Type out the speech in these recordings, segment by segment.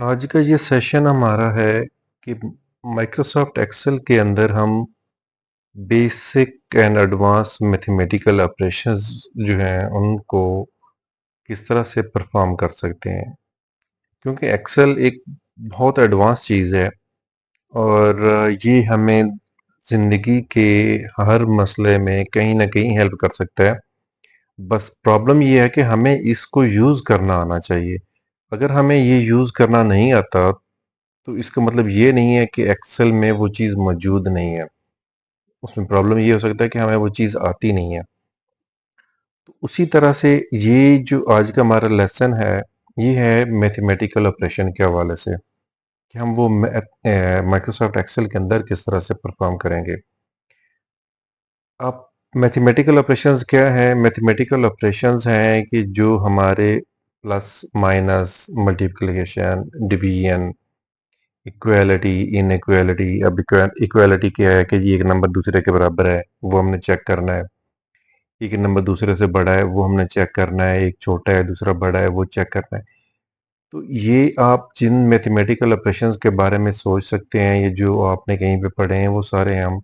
आज का ये सेशन हमारा है कि माइक्रोसॉफ्ट एक्सेल के अंदर हम basic and advance mathematical operations जो हैं उनको किस तरह से परफॉर्म कर सकते हैं, क्योंकि एक्सेल एक बहुत एडवांस चीज़ है और ये हमें ज़िंदगी के हर मसले में कहीं ना कहीं हेल्प कर सकता है। बस प्रॉब्लम ये है कि हमें इसको यूज़ करना आना चाहिए। अगर हमें ये यूज़ करना नहीं आता तो इसका मतलब ये नहीं है कि एक्सेल में वो चीज़ मौजूद नहीं है। उसमें प्रॉब्लम ये हो सकता है कि हमें वो चीज़ आती नहीं है। तो उसी तरह से ये जो आज का हमारा लेसन है, ये है मैथमेटिकल ऑपरेशन के हवाले से कि हम वो माइक्रोसॉफ्ट एक्सेल के अंदर किस तरह से परफॉर्म करेंगे। अब मैथमेटिकल ऑपरेशंस क्या है? मैथमेटिकल ऑपरेशंस हैं कि जो हमारे plus minus multiplication division equality inequality. अब इक्वालिटी क्या है कि जी एक नंबर दूसरे के बराबर है, वो हमने चेक करना है। एक नंबर दूसरे से बड़ा है, वो हमने चेक करना है। एक छोटा है, दूसरा बड़ा है, वो चेक करना है। तो ये आप जिन मैथमेटिकल ऑपरेशंस के बारे में सोच सकते हैं, ये जो आपने कहीं पे पढ़े हैं, वो सारे हम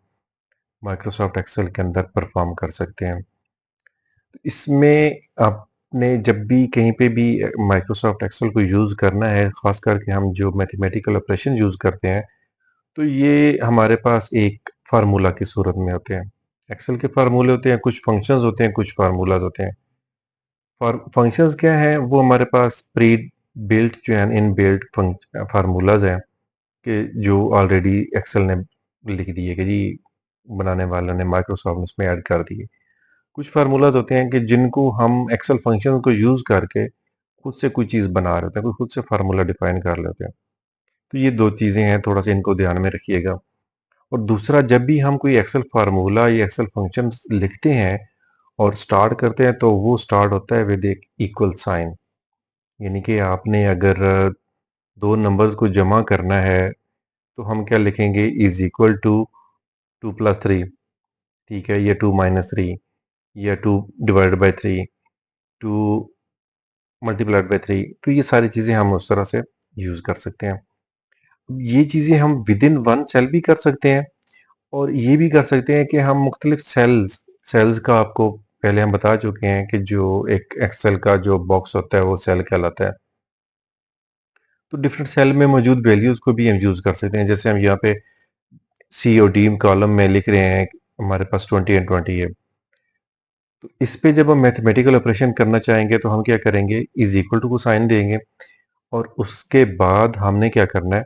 माइक्रोसॉफ्ट एक्सेल के अंदर परफॉर्म कर सकते हैं। तो इसमें आपने जब भी कहीं पे भी माइक्रोसॉफ्ट एक्सेल को यूज़ करना है, खास करके हम जो मैथमेटिकल ऑपरेशन यूज़ करते हैं, तो ये हमारे पास एक फार्मूला की सूरत में होते हैं। एक्सेल के फार्मूले होते हैं, कुछ फंक्शंस होते हैं, कुछ फार्मूलाज होते हैं। फंक्शंस क्या हैं? वो हमारे पास प्री बिल्ट जो है इन बिल्ट फार्मूलाज हैं कि जो ऑलरेडी एक्सेल ने लिख दिए कि जी बनाने वालों ने माइक्रोसॉफ्ट ने उसमें ऐड कर दिए। कुछ फार्मूलाज होते हैं कि जिनको हम एक्सेल फंक्शन को यूज़ करके खुद से कोई चीज़ बना रहे होते हैं, कोई खुद से फार्मूला डिफाइन कर लेते हैं। तो ये दो चीज़ें हैं, थोड़ा सा इनको ध्यान में रखिएगा। और दूसरा, जब भी हम कोई एक्सेल फार्मूला या एक्सेल फंक्शन लिखते हैं और स्टार्ट करते हैं, तो वो स्टार्ट होता है विद एक इक्वल साइन। यानी कि आपने अगर दो नंबर्स को जमा करना है, तो हम क्या लिखेंगे? इज इक्वल टू 2+3, ठीक है, या 2-3, या 2/3, 2 × 3। तो ये सारी चीज़ें हम उस तरह से यूज़ कर सकते हैं। ये चीज़ें हम विद इन वन सेल भी कर सकते हैं और ये भी कर सकते हैं कि हम मुख्तलिफ सेल्स सेल्स का आपको पहले हम बता चुके हैं कि जो एक एक्सेल का जो बॉक्स होता है वो सेल कहलाता है। तो डिफरेंट सेल में मौजूद वैल्यूज़ को भी हम यूज़ कर सकते हैं। जैसे हम यहाँ पे सी और डी कॉलम में लिख रहे हैं, हमारे पास 20 एंड 20 है। तो इस पे जब हम मैथमेटिकल ऑपरेशन करना चाहेंगे तो हम क्या करेंगे? इज इक्वल टू को साइन देंगे और उसके बाद हमने क्या करना है?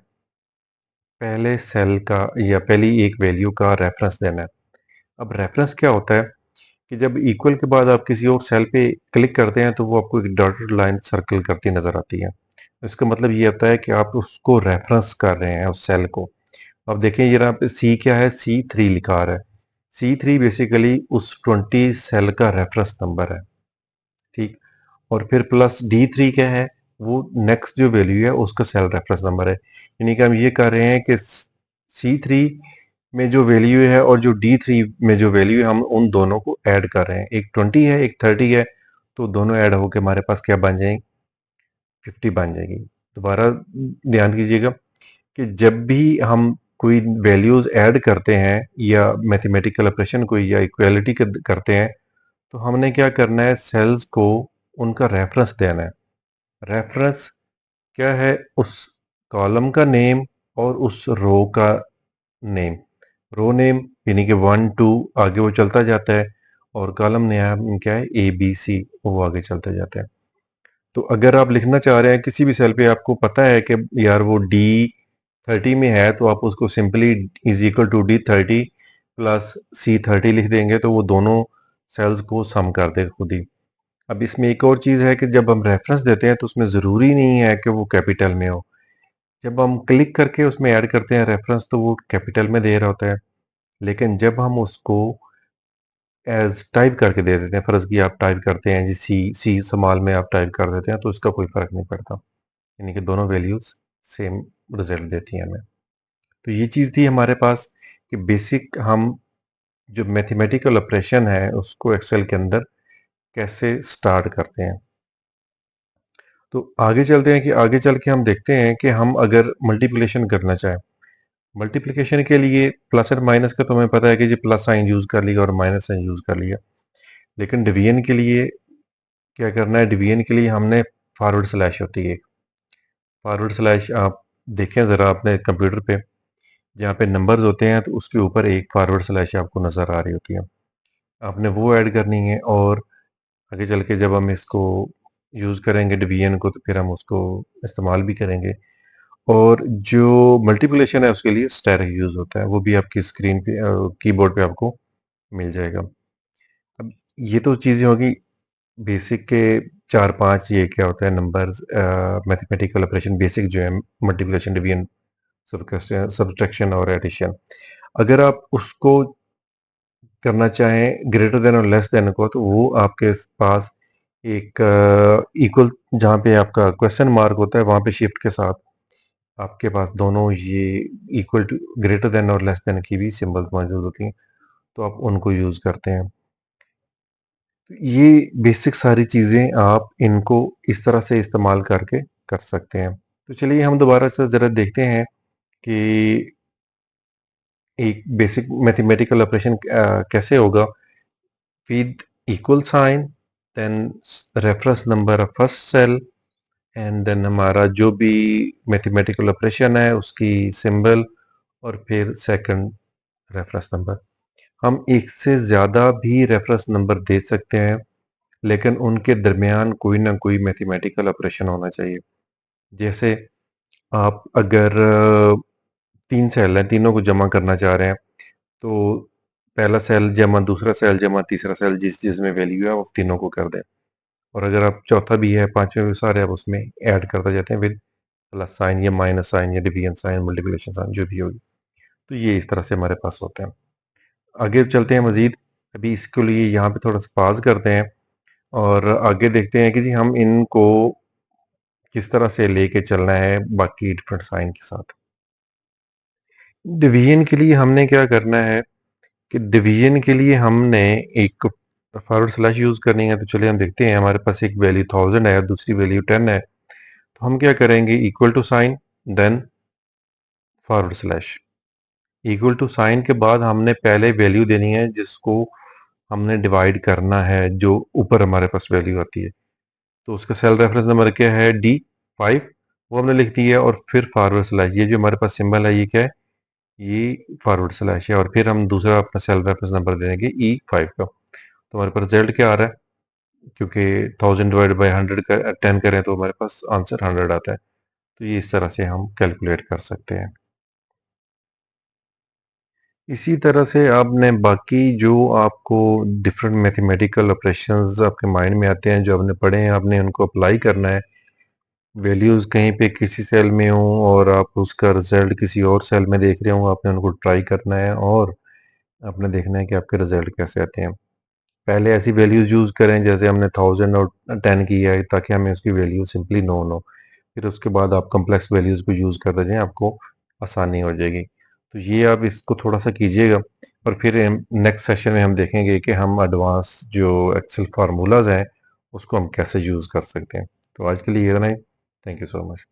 पहले सेल का या पहली एक वैल्यू का रेफरेंस देना है। अब रेफरेंस क्या होता है कि जब इक्वल के बाद आप किसी और सेल पे क्लिक करते हैं तो वो आपको एक डॉटेड लाइन सर्कल करती नजर आती है। इसका मतलब ये होता है कि आप उसको रेफरेंस कर रहे हैं उस सेल को। अब देखें ये यहाँ पे सी क्या है? C3 लिखा आ रहा है। C3 बेसिकली उस 20 सेल का रेफरेंस नंबर है, ठीक। और फिर प्लस D3 क्या है? वो नेक्स्ट जो वैल्यू है उसका सेल रेफरेंस नंबर है। यानी कि हम ये कर रहे हैं कि C3 में जो वैल्यू है और जो D3 में जो वैल्यू है, हम उन दोनों को ऐड कर रहे हैं। एक 20 है, एक 30 है, तो दोनों ऐड होके हमारे पास क्या बन जाएंगे? 50 बन जाएगी। दोबारा ध्यान कीजिएगा कि जब भी हम कोई वैल्यूज ऐड करते हैं या मैथमेटिकल ऑपरेशन को या इक्वालिटी करते हैं, तो हमने क्या करना है? सेल्स को उनका रेफरेंस देना है। रेफरेंस क्या है? उस कॉलम का नेम और उस रो का नेम। रो नेम यानी कि 1 2 आगे वो चलता जाता है और कॉलम नेम क्या है? ABC, वो आगे चलता जाता है। तो अगर आप लिखना चाह रहे हैं किसी भी सेल पे, आपको पता है कि यार वो D30 में है, तो आप उसको simply is equal to D30 plus C30 लिख देंगे, तो वो दोनों सेल्स को सम कर देगा खुद ही। अब इसमें एक और चीज़ है कि जब हम रेफरेंस देते हैं तो उसमें ज़रूरी नहीं है कि वो कैपिटल में हो। जब हम क्लिक करके उसमें ऐड करते हैं रेफरेंस, तो वो कैपिटल में दे रहा होता है। लेकिन जब हम उसको एज टाइप करके दे देते हैं, फ़र्ज़ की आप टाइप करते हैं जी सी स्मॉल में आप टाइप कर देते हैं, तो उसका कोई फ़र्क नहीं पड़ता। यानी कि दोनों वैल्यूज़ सेम रिज़ल्ट देती हैं हमें। तो ये चीज़ थी हमारे पास कि बेसिक हम जो मैथमेटिकल ऑपरेशन है उसको एक्सेल के अंदर कैसे स्टार्ट करते हैं। तो आगे चलते हैं कि आगे चल के हम देखते हैं कि हम अगर मल्टीप्लिकेशन करना चाहें, मल्टीप्लिकेशन के लिए प्लस एंड माइनस का तो हमें पता है कि जी प्लस साइन यूज़ कर लिया और माइनस साइन यूज़ कर लिया। लेकिन डिवीजन के लिए क्या करना है, डिवीजन के लिए हमने फॉरवर्ड स्लैश होती है। फॉरवर्ड स्लैश आप देखें ज़रा अपने कंप्यूटर पे, जहाँ पे नंबर्स होते हैं तो उसके ऊपर एक फॉरवर्ड स्लैश आपको नज़र आ रही होती है। आपने वो ऐड करनी है और आगे चल के जब हम इसको यूज़ करेंगे डिवीजन को तो फिर हम उसको इस्तेमाल भी करेंगे। और जो मल्टीप्लिकेशन है उसके लिए स्टेरिक यूज़ होता है, वो भी आपकी स्क्रीन पे कीबोर्ड पे आपको मिल जाएगा। अब ये तो चीज़ें होगी बेसिक के 4-5, ये क्या होता है नंबर्स, मैथमेटिकल ऑपरेशन बेसिक जो है, मल्टीप्लिकेशन, डिवीजन, सब्ट्रैक्शन और एडिशन। अगर आप उसको करना चाहें ग्रेटर देन और लेस देन को, तो वो आपके पास एक इक्वल, जहाँ पे आपका क्वेश्चन मार्क होता है वहाँ पे शिफ्ट के साथ आपके पास दोनों ये इक्वल टू, ग्रेटर देन और लेस देन की भी सिंबल्स मौजूद होती हैं, तो आप उनको यूज़ करते हैं। तो ये बेसिक सारी चीज़ें आप इनको इस तरह से इस्तेमाल करके कर सकते हैं। तो चलिए हम दोबारा से ज़रा देखते हैं कि एक बेसिक मैथमेटिकल ऑपरेशन कैसे होगा। With equal sign, then reference number of first cell, and then हमारा जो भी मैथमेटिकल ऑपरेशन है उसकी सिंबल, और फिर सेकंड रेफरेंस नंबर। हम एक से ज़्यादा भी रेफरेंस नंबर दे सकते हैं, लेकिन उनके दरमियान कोई ना कोई मैथमेटिकल ऑपरेशन होना चाहिए। जैसे आप अगर 3 सेल हैं, तीनों को जमा करना चाह रहे हैं, तो पहला सेल जमा दूसरा सेल जमा तीसरा सेल, जिसमें वैल्यू है वो तीनों को कर दें। और अगर आप चौथा भी है, पाँचवें भी, सारे आप उसमें ऐड करते जाते हैं विद प्लस साइन या माइनस साइन या डिवीजन साइन, मल्टीप्लिकेशन साइन जो भी होगी। तो ये इस तरह से हमारे पास होते हैं। आगे चलते हैं मज़ीद। अभी इसके लिए यहाँ पे थोड़ा सा पॉज़ करते हैं और आगे देखते हैं कि जी हम इनको किस तरह से लेके चलना है बाकी डिफरेंट साइन के साथ। डिवीजन के लिए हमने क्या करना है कि डिवीजन के लिए हमने एक फॉरवर्ड स्लैश यूज़ करनी है। तो चलिए हम देखते हैं, हमारे पास एक वैल्यू 1000 है और दूसरी वैल्यू 10 है। तो हम क्या करेंगे, equal to sign, then forward slash. Equal to sign के बाद हमने पहले वैल्यू देनी है जिसको हमने डिवाइड करना है, जो ऊपर हमारे पास वैल्यू आती है। तो उसका सेल रेफरेंस नंबर क्या है, D5, वो हमने लिख दी है। और फिर फॉरवर्ड स्लैश, ये जो हमारे पास सिंबल है ये क्या है, ये फॉरवर्ड स्लैश है। और फिर हम दूसरा अपना सेल रेफरेंस नंबर दे देंगे E5 का। तो हमारे पास रिजल्ट क्या आ रहा है, क्योंकि 1000 डिवाइड बाई 100 का 10 करें तो हमारे पास आंसर 100 आता है। तो ये इस तरह से हम कैलकुलेट कर सकते हैं। इसी तरह से आपने बाकी जो आपको डिफरेंट मैथमेटिकल ऑपरेशंस आपके माइंड में आते हैं, जो आपने पढ़े हैं, आपने उनको अप्लाई करना है। वैल्यूज़ कहीं पे किसी सेल में हो और आप उसका रिजल्ट किसी और सेल में देख रहे हो, आपने उनको ट्राई करना है और आपने देखना है कि आपके रिजल्ट कैसे आते हैं। पहले ऐसी वैल्यूज़ यूज़ करें जैसे हमने 1000 और 10 की है, ताकि हमें उसकी वैल्यू सिंपली नोन हो। फिर उसके बाद आप कॉम्प्लेक्स वैल्यूज़ को यूज़ करते जाएँ, आपको आसानी हो जाएगी। तो ये आप इसको थोड़ा-सा कीजिएगा और फिर नेक्स्ट सेशन में हम देखेंगे कि हम एडवांस जो एक्सेल फार्मूलाज़ हैं, उसको हम कैसे यूज़ कर सकते हैं। तो आज के लिए इतना ही। Thank you so much.